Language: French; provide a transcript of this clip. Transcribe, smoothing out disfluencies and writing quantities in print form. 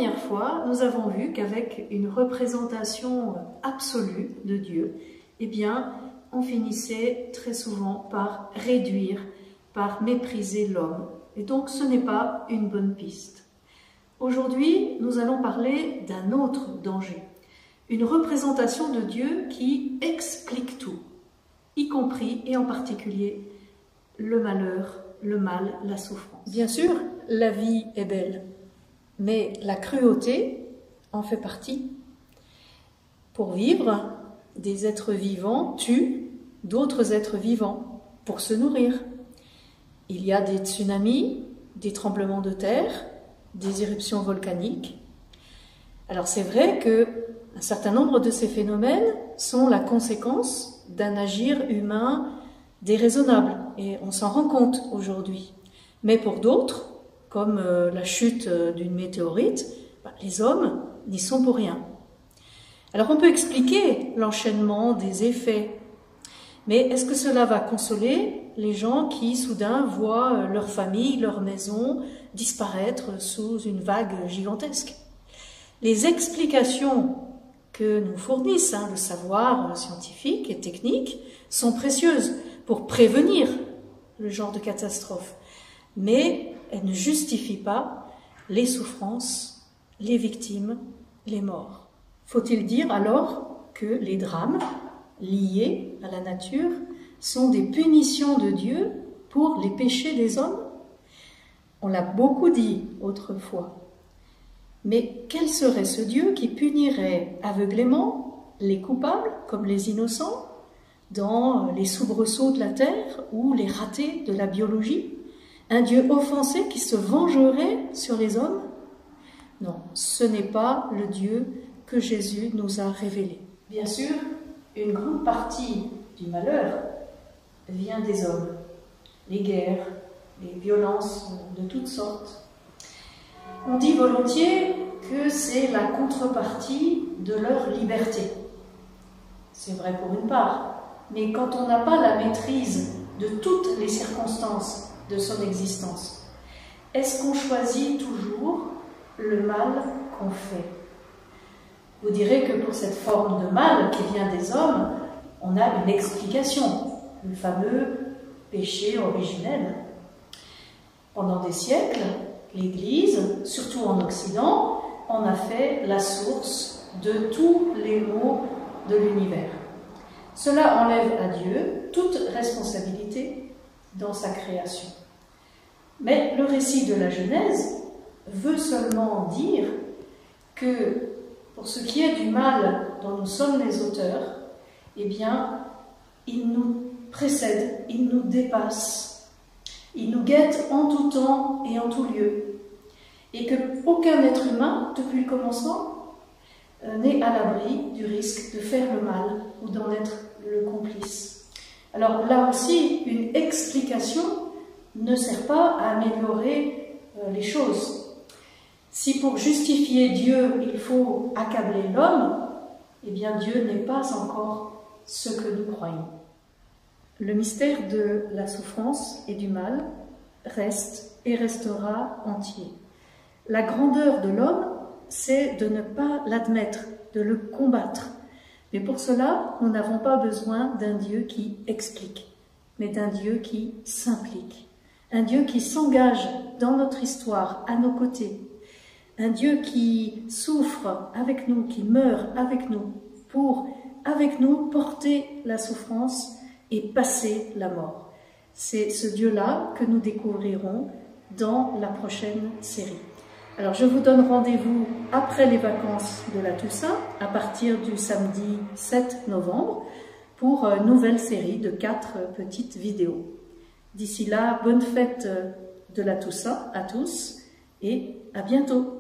dernière fois, nous avons vu qu'avec une représentation absolue de Dieu, eh bien, on finissait très souvent par réduire, par mépriser l'homme. Et donc, ce n'est pas une bonne piste. Aujourd'hui, nous allons parler d'un autre danger. Une représentation de Dieu qui explique tout, y compris et en particulier le malheur, le mal, la souffrance. Bien sûr, la vie est belle, mais la cruauté en fait partie. Pour vivre, des êtres vivants tuent d'autres êtres vivants pour se nourrir. Il y a des tsunamis, des tremblements de terre, des éruptions volcaniques. Alors c'est vrai qu'un certain nombre de ces phénomènes sont la conséquence d'un agir humain déraisonnable, et on s'en rend compte aujourd'hui. Mais pour d'autres, comme la chute d'une météorite, les hommes n'y sont pour rien. Alors on peut expliquer l'enchaînement des effets, mais est-ce que cela va consoler les gens qui soudain voient leur famille, leur maison disparaître sous une vague gigantesque? Les explications que nous fournissent le savoir scientifique et technique sont précieuses pour prévenir le genre de catastrophe, mais elles ne justifient pas les souffrances, les victimes, les morts. Faut-il dire alors que les drames liés à la nature sont des punitions de Dieu pour les péchés des hommes? On l'a beaucoup dit autrefois. Mais quel serait ce Dieu qui punirait aveuglément les coupables comme les innocents dans les soubresauts de la terre ou les ratés de la biologie? Un Dieu offensé qui se vengerait sur les hommes? Non, ce n'est pas le Dieu que Jésus nous a révélé. Bien sûr, une grande partie du malheur vient des hommes. Les guerres, les violences de toutes sortes. On dit volontiers que c'est la contrepartie de leur liberté. C'est vrai pour une part, mais quand on n'a pas la maîtrise de toutes les circonstances de son existence, est-ce qu'on choisit toujours le mal qu'on fait? Vous direz que pour cette forme de mal qui vient des hommes, on a une explication, le fameux péché originel. Pendant des siècles, l'Église, surtout en Occident, en a fait la source de tous les maux de l'univers. Cela enlève à Dieu toute responsabilité dans sa création. Mais le récit de la Genèse veut seulement dire que pour ce qui est du mal dont nous sommes les auteurs, eh bien, il nous précède, il nous dépasse, il nous guette en tout temps et en tout lieu, et qu'aucun être humain, depuis le commencement, n'est à l'abri du risque de faire le mal ou d'en être le complice. Alors là aussi, une explication ne sert pas à améliorer les choses. Si pour justifier Dieu, il faut accabler l'homme, eh bien Dieu n'est pas encore ce que nous croyons. Le mystère de la souffrance et du mal reste et restera entier. La grandeur de l'homme, c'est de ne pas l'admettre, de le combattre. Mais pour cela, nous n'avons pas besoin d'un Dieu qui explique, mais d'un Dieu qui s'implique. Un Dieu qui s'engage dans notre histoire, à nos côtés. Un Dieu qui souffre avec nous, qui meurt avec nous, pour, avec nous, porter la souffrance et passer la mort. C'est ce Dieu-là que nous découvrirons dans la prochaine série. Alors je vous donne rendez-vous après les vacances de la Toussaint, à partir du samedi 7 novembre, pour une nouvelle série de 4 petites vidéos. D'ici là, bonne fête de la Toussaint à tous et à bientôt.